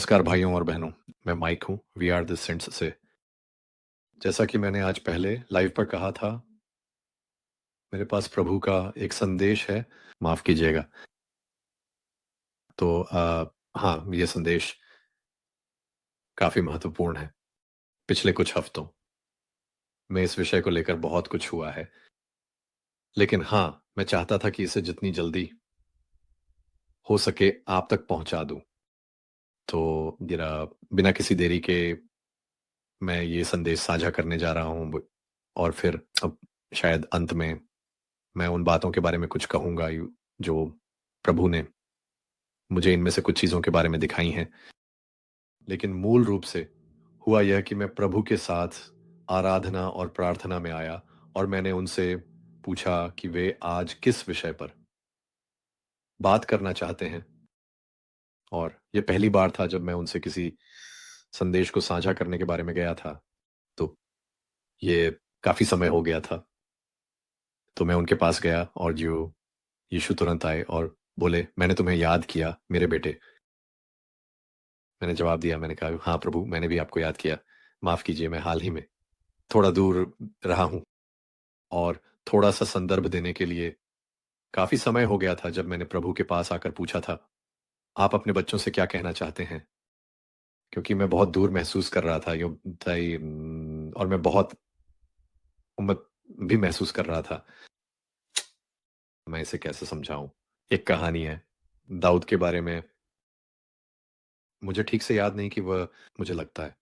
नमस्कार भाइयों और बहनों, मैं माइक हूँ, वी आर द सेंट्स से। जैसा कि मैंने आज पहले लाइव पर कहा था, मेरे पास प्रभु का एक संदेश है, माफ़ कीजिएगा। तो हाँ, ये संदेश काफ़ी महत्वपूर्ण है। पिछले कुछ हफ्तों में इस विषय को लेकर बहुत कुछ हुआ है। लेकिन हाँ, मैं चाहता था कि इसे जितनी जल्दी हो सके आप तक पहुँचा दूँ। तो ज़रा बिना किसी देरी के मैं ये संदेश साझा करने जा रहा हूँ और फिर अब शायद अंत में मैं उन बातों के बारे में कुछ कहूँगा जो प्रभु ने मुझे इनमें से कुछ चीज़ों के बारे में दिखाई हैं। लेकिन मूल रूप से हुआ यह कि मैं प्रभु के साथ आराधना और प्रार्थना में आया और मैंने उनसे पूछा कि वे आज किस विषय पर बात करना चाहते हैं। और ये पहली बार था जब मैं उनसे किसी संदेश को साझा करने के बारे में गया था। तो ये काफ़ी समय हो गया था। तो मैं उनके पास गया और जो यीशु तुरंत आए और बोले, "मैंने तुम्हें याद किया मेरे बेटे।" मैंने जवाब दिया, मैंने कहा, "हाँ प्रभु, मैंने भी आपको याद किया। माफ़ कीजिए, मैं हाल ही में थोड़ा दूर रहा हूँ।" और थोड़ा-सा संदर्भ देने के लिए काफ़ी समय हो गया था जब मैंने प्रभु के पास आकर पूछा था, "आप अपने बच्चों से क्या कहना चाहते हैं?" क्योंकि मैं बहुत दूर महसूस कर रहा था और मैं बहुत उम्मत भी महसूस कर रहा था। मैं इसे कैसे समझाऊँ? एक कहानी है, दाऊद के बारे में। मुझे ठीक से याद नहीं कि वह मुझे लगता है,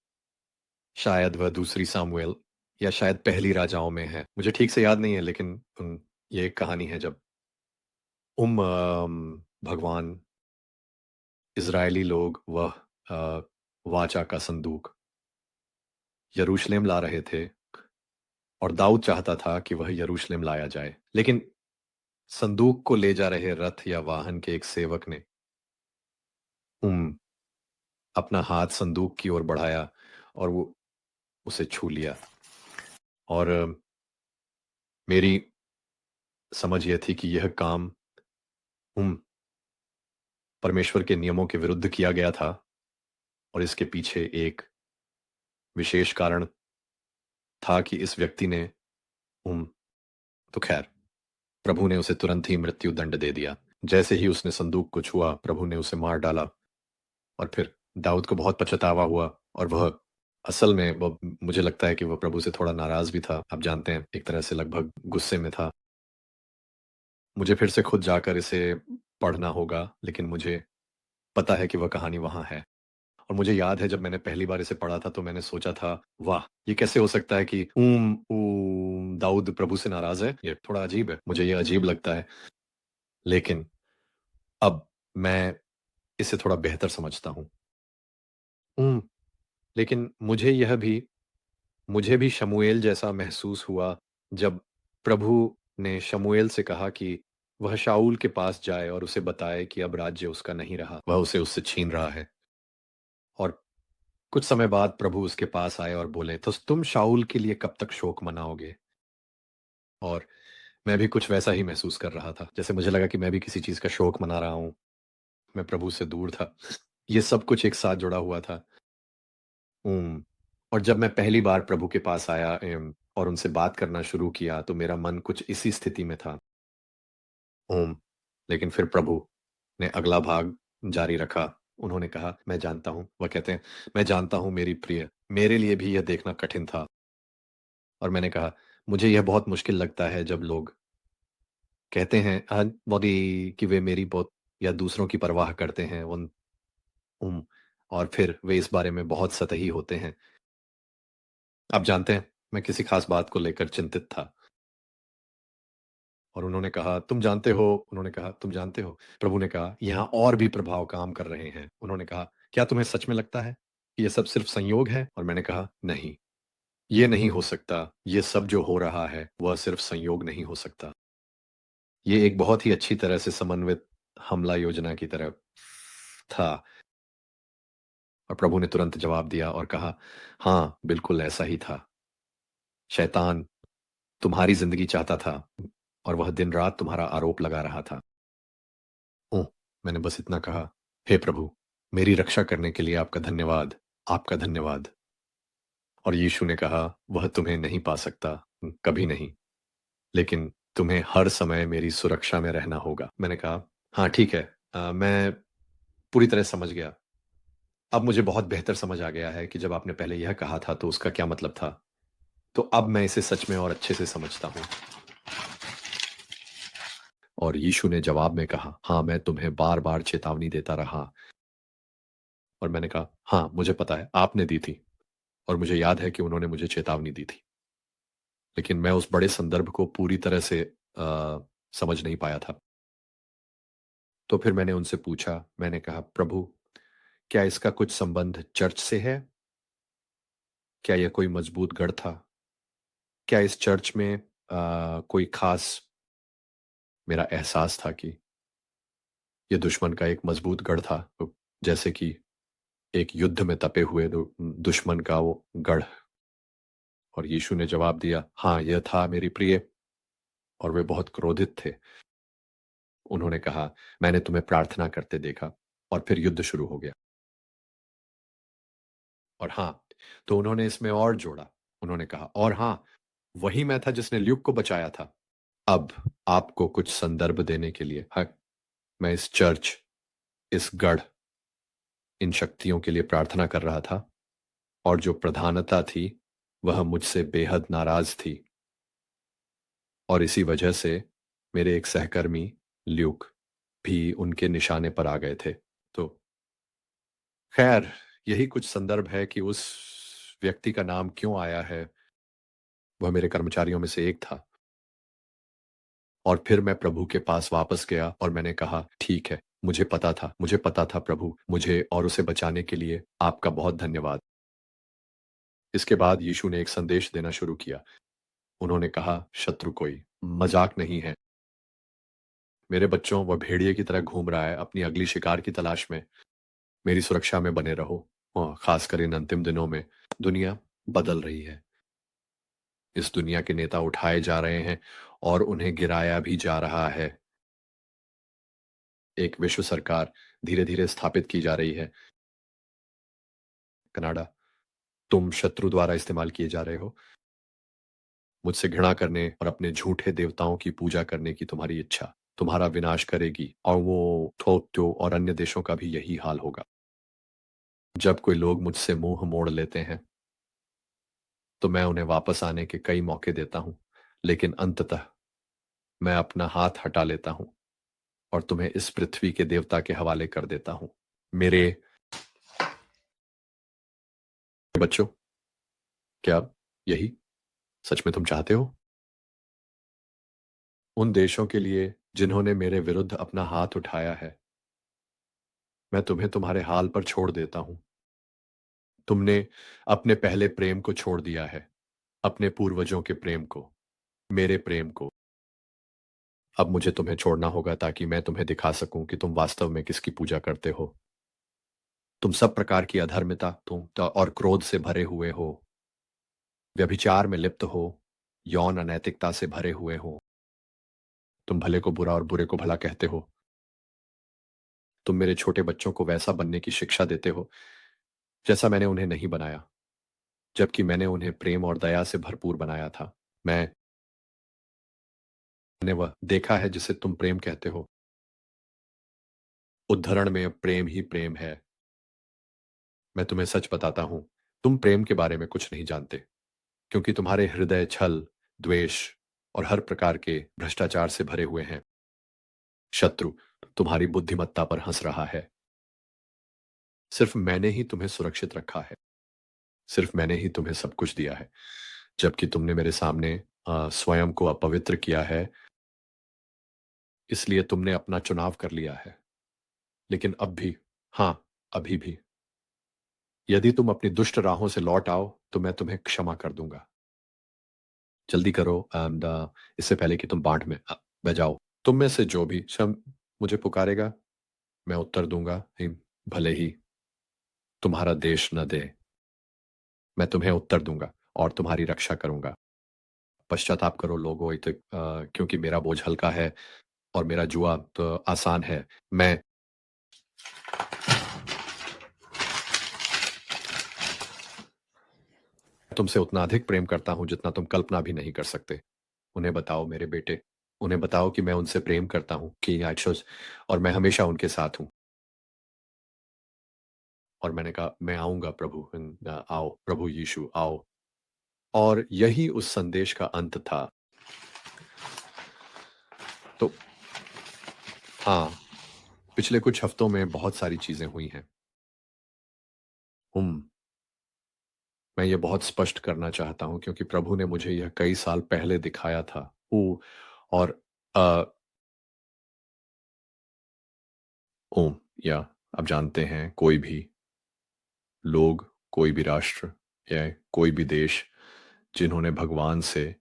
शायद वह दूसरी सामुएल या शायद पहली राजाओं में है। मुझे ठीक से याद नहीं है लेकिन ये एक कहानी है जब भगवान इज़राइली लोग वह वाचा का संदूक यरूशलेम ला रहे थे और दाऊद चाहता था कि वह यरूशलेम लाया जाए। लेकिन संदूक को ले जा रहे रथ या वाहन के एक सेवक ने उम, अपना हाथ संदूक की ओर बढ़ाया और वो उसे छू लिया। और मेरी समझ ये थी कि यह काम उम, परमेश्वर के नियमों के विरुद्ध किया गया था और इसके पीछे एक विशेष कारण था कि इस व्यक्ति ने उम, तो ख़ैर प्रभु ने उसे तुरंत ही मृत्यु दंड दे दिया। जैसे ही उसने संदूक को छुआ, प्रभु ने उसे मार डाला और फिर दाऊद को बहुत पछतावा हुआ और वह असल में मुझे लगता है कि वह प्रभु से थोड़ा नाराज़ भी था। आप जानते हैं, एक तरह से लगभग गुस्से में था। मुझे फिर से खुद जाकर इसे पढ़ना होगा, लेकिन मुझे पता है कि वह कहानी वहाँ है। और मुझे याद है जब मैंने पहली बार इसे पढ़ा था तो मैंने सोचा था, वाह! ये कैसे हो सकता है कि दाऊद प्रभु से नाराज़ है? ये थोड़ा अजीब है। मुझे ये अजीब लगता है। लेकिन अब मैं इसे थोड़ा बेहतर समझता हूँ। उम, लेकिन मुझे भी शमूएल जैसा महसूस हुआ जब प्रभु ने शमूएल से कहा कि वह शाऊल के पास जाए और उसे बताए कि अब राज्य उसका नहीं रहा, वह उसे उससे छीन रहा है। और कुछ समय बाद प्रभु उसके पास आए और बोले, "तो तुम शाऊल के लिए कब तक शोक मनाओगे?" और मैं भी कुछ वैसा ही महसूस कर रहा था। जैसे मुझे लगा कि मैं भी किसी चीज़ का शोक मना रहा हूँ। मैं प्रभु से दूर था। ये सब कुछ एक साथ जुड़ा हुआ था। और जब मैं पहली बार प्रभु के पास आया और उनसे बात करना शुरू किया, तो मेरा मन कुछ इसी स्थिति में था। ओम! लेकिन फिर प्रभु ने अगला भाग जारी रखा। उन्होंने कहा, "मैं जानता हूँ।" वह कहते हैं, "मैं जानता हूँ मेरी प्रिय, मेरे लिए भी यह देखना कठिन था।" और मैंने कहा, "मुझे यह बहुत मुश्किल लगता है जब लोग कहते हैं बॉडी कि वे मेरी बहुत या दूसरों की परवाह करते हैं उम, और फिर वे इस बारे में बहुत सतही होते हैं।" आप जानते हैं, मैं किसी खास बात को लेकर चिंतित था और उन्होंने कहा, "तुम जानते हो?" प्रभु ने कहा, "यहाँ और भी प्रभाव काम कर रहे हैं।" उन्होंने कहा, "क्या तुम्हें सच में लगता है कि ये सब सिर्फ संयोग है?" और मैंने कहा, "नहीं, ये नहीं हो सकता। ये सब जो हो रहा है, वह सिर्फ संयोग नहीं हो सकता। ये एक बहुत ही अच्छी तरह से समन्वित हमला योजना की तरह था।" और प्रभु ने तुरंत जवाब दिया और कहा, "हाँ, बिल्कुल ऐसा ही था। शैतान तुम्हारी ज़िंदगी चाहता था और वह दिन-रात तुम्हारा आरोप लगा रहा था।" ओह! मैंने बस इतना कहा, "हे प्रभु!" मेरी रक्षा करने के लिए आपका धन्यवाद, आपका धन्यवाद। और यीशु ने कहा, वह तुम्हें नहीं पा सकता, कभी नहीं, लेकिन तुम्हें हर समय मेरी सुरक्षा में रहना होगा। मैंने कहा, हाँ ठीक है, मैं पूरी तरह समझ गया। अब मुझे बहुत बेहतर समझ आ गया है कि जब आपने पहले यह कहा था तो उसका क्या मतलब था। तो अब मैं इसे सच में और अच्छे से समझता हूँ। और यीशु ने जवाब में कहा, हाँ मैं तुम्हें बार बार चेतावनी देता रहा। और मैंने कहा, हाँ मुझे पता है आपने दी थी, और मुझे याद है कि उन्होंने मुझे चेतावनी दी थी, लेकिन मैं उस बड़े संदर्भ को पूरी तरह से समझ नहीं पाया था। तो फिर मैंने उनसे पूछा, मैंने कहा, प्रभु क्या इसका कुछ संबंध चर्च से है? क्या यह कोई मजबूत गढ़ था? क्या इस चर्च में कोई खास, मेरा एहसास था कि ये दुश्मन का एक मजबूत गढ़ था, तो जैसे कि एक युद्ध में तपे हुए दुश्मन का वो गढ़। और यीशु ने जवाब दिया, हाँ यह था मेरी प्रिय, और वे बहुत क्रोधित थे। उन्होंने कहा, मैंने तुम्हें प्रार्थना करते देखा, और फिर युद्ध शुरू हो गया। और हाँ, तो उन्होंने इसमें और जोड़ा, उन्होंने कहा, और हाँ, वही मैं था जिसने ल्यूक को बचाया था। अब आपको कुछ संदर्भ देने के लिए, हाँ, मैं इस चर्च, इस गढ़, इन शक्तियों के लिए प्रार्थना कर रहा था, और जो प्रधानता थी वह मुझसे बेहद नाराज थी, और इसी वजह से मेरे एक सहकर्मी ल्यूक भी उनके निशाने पर आ गए थे। तो खैर, यही कुछ संदर्भ है कि उस व्यक्ति का नाम क्यों आया है। वह मेरे कर्मचारियों में से एक था। और फिर मैं प्रभु के पास वापस गया और मैंने कहा, ठीक है, मुझे पता था प्रभु, मुझे और उसे बचाने के लिए आपका बहुत धन्यवाद। इसके बाद यीशु ने एक संदेश देना शुरू किया। उन्होंने कहा, शत्रु कोई मजाक नहीं है। मेरे बच्चों, वह भेड़िए की तरह घूम रहा है अपनी अगली शिकार की तलाश में। मेरी सुरक्षा में बने रहो, और खासकर इन अंतिम दिनों में दुनिया बदल रही है। इस दुनिया के नेता उठाए जा रहे हैं और उन्हें गिराया भी जा रहा है। एक विश्व सरकार धीरे धीरे स्थापित की जा रही है। कनाडा, तुम शत्रु द्वारा इस्तेमाल किए जा रहे हो। मुझसे घृणा करने और अपने झूठे देवताओं की पूजा करने की तुम्हारी इच्छा तुम्हारा विनाश करेगी, और वो टोक्यो और अन्य देशों का भी यही हाल होगा। जब कोई लोग मुझसे मुंह मोड़ लेते हैं तो मैं उन्हें वापस आने के कई मौके देता हूं, लेकिन अंततः मैं अपना हाथ हटा लेता हूं और तुम्हें इस पृथ्वी के देवता के हवाले कर देता हूं। मेरे बच्चों, क्या यही सच में तुम चाहते हो? उन देशों के लिए जिन्होंने मेरे विरुद्ध अपना हाथ उठाया है, मैं तुम्हें तुम्हारे हाल पर छोड़ देता हूं। तुमने अपने पहले प्रेम को छोड़ दिया है, अपने पूर्वजों के प्रेम को, मेरे प्रेम को। अब मुझे तुम्हें छोड़ना होगा ताकि मैं तुम्हें दिखा सकूं कि तुम वास्तव में किसकी पूजा करते हो। तुम सब प्रकार की अधर्मिता और क्रोध से भरे हुए हो, व्यभिचार में लिप्त हो, यौन अनैतिकता से भरे हुए हो। तुम भले को बुरा और बुरे को भला कहते हो। तुम मेरे छोटे बच्चों को वैसा बनने की शिक्षा देते हो जैसा मैंने उन्हें नहीं बनाया, जबकि मैंने उन्हें प्रेम और दया से भरपूर बनाया था। मैंने वह देखा है जिसे तुम प्रेम कहते हो। उद्धरण में प्रेम ही प्रेम है। मैं तुम्हें सच बताता हूं, तुम प्रेम के बारे में कुछ नहीं जानते, क्योंकि तुम्हारे हृदय छल, द्वेष और हर प्रकार के भ्रष्टाचार से भरे हुए हैं। शत्रु तुम्हारी बुद्धिमत्ता पर हंस रहा है। सिर्फ मैंने ही तुम्हें सुरक्षित रखा है, सिर्फ मैंने ही तुम्हें सब कुछ दिया है, जबकि तुमने मेरे सामने स्वयं को अपवित्र किया है। इसलिए तुमने अपना चुनाव कर लिया है। लेकिन अब भी, हाँ, अभी भी, यदि तुम अपनी दुष्ट राहों से लौट आओ तो मैं तुम्हें क्षमा कर दूंगा। जल्दी करो, एंड इससे पहले कि तुम बांट में बह जाओ। तुम में से जो भी क्षम मुझे पुकारेगा, मैं उत्तर दूंगा, भले ही तुम्हारा देश न दे, मैं तुम्हें उत्तर दूंगा और तुम्हारी रक्षा करूंगा। पश्चाताप करो लोगों, क्योंकि मेरा बोझ हल्का है और मेरा जुआ तो आसान है। मैं तुमसे उतना अधिक प्रेम करता हूँ जितना तुम कल्पना भी नहीं कर सकते। उन्हें बताओ मेरे बेटे, उन्हें बताओ कि मैं उनसे प्रेम करता हूँ कि आइशुस और मैं हमेशा उनके साथ हूँ। और मैंने कहा, "मैं आऊँगा प्रभु आओ प्रभु यीशु आओ।" और यही उस संदेश का अंत था। तो हाँ, पिछले कुछ हफ्तों में बहुत सारी चीज़ें हुई हैं। हुँ, मैं ये बहुत स्पष्ट करना चाहता हूँ क्योंकि प्रभु ने मुझे यह कई साल पहले दिखाया था। ओह! और अ, ओह! या आप जानते हैं कोई भी लोग, कोई भी राष्ट्र या कोई भी देश जिन्होंने भगवान से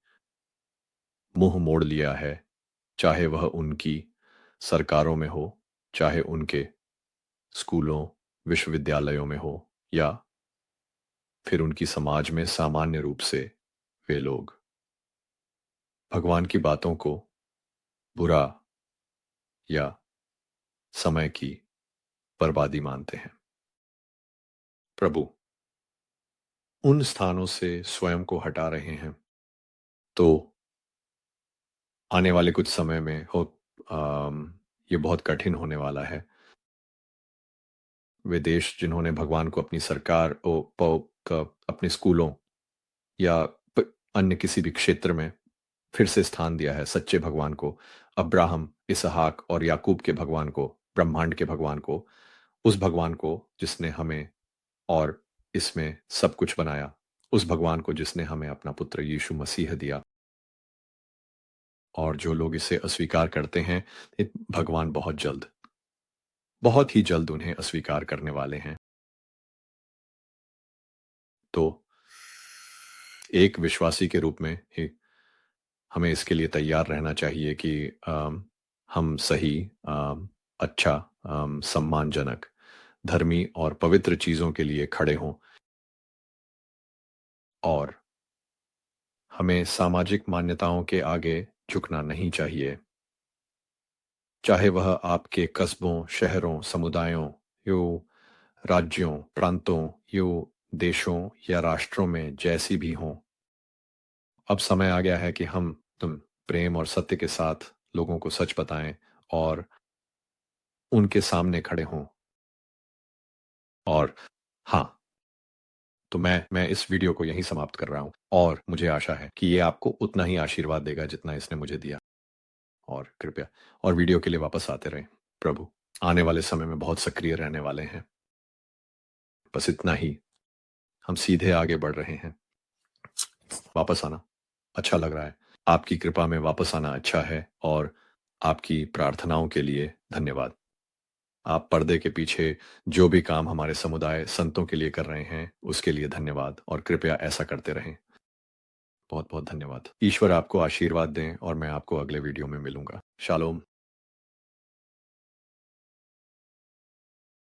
मुँह मोड़ लिया है, चाहे वह उनकी सरकारों में हो, चाहे उनके स्कूलों, विश्वविद्यालयों में हो या फिर उनकी समाज में सामान्य रूप से वे लोग भगवान की बातों को बुरा या समय की बर्बादी मानते हैं। प्रभु उन स्थानों से स्वयं को हटा रहे हैं, तो आने वाले कुछ समय में ये बहुत कठिन होने वाला है। वे देश जिन्होंने भगवान को अपनी सरकार अपने स्कूलों या अन्य किसी भी क्षेत्र में फिर से स्थान दिया है, सच्चे भगवान को, अब्राहम, इसहाक और याकूब के भगवान को, ब्रह्मांड के भगवान को, उस भगवान को जिसने हमें और इसमें सब कुछ बनाया, उस भगवान को जिसने हमें अपना पुत्र यीशु मसीह दिया। और जो लोग इसे अस्वीकार करते हैं, भगवान बहुत ही जल्द उन्हें अस्वीकार करने वाले हैं। तो एक विश्वासी के रूप में ही हमें इसके लिए तैयार रहना चाहिए कि हम सही, अच्छा, सम्मानजनक, धर्मी और पवित्र चीज़ों के लिए खड़े हों और हमें सामाजिक मान्यताओं के आगे झुकना नहीं चाहिए। चाहे वह आपके कस्बों, शहरों, समुदायों, यो राज्यों, प्रांतों, यो देशों या राष्ट्रों में जैसी भी हों। अब समय आ गया है कि तुम प्रेम और सत्य के साथ लोगों को सच बताएं और उनके सामने खड़े हों। और हाँ, तो मैं इस वीडियो को यहीं समाप्त कर रहा हूँ और मुझे आशा है कि ये आपको उतना ही आशीर्वाद देगा जितना इसने मुझे दिया। और कृपया और वीडियो के लिए वापस आते रहें। प्रभु आने वाले समय में बहुत सक्रिय रहने वाले हैं। बस इतना ही, हम सीधे आगे बढ़ रहे हैं। वापस आना अच्छा लग रहा है। आपकी कृपा में वापस आना अच्छा है और आपकी प्रार्थनाओं के लिए धन्यवाद। आप पर्दे के पीछे जो भी काम हमारे समुदाय संतों के लिए कर रहे हैं, उसके लिए धन्यवाद और कृपया ऐसा करते रहें। बहुत-बहुत धन्यवाद। ईश्वर आपको आशीर्वाद दें और मैं आपको अगले वीडियो में मिलूँगा। शालोम।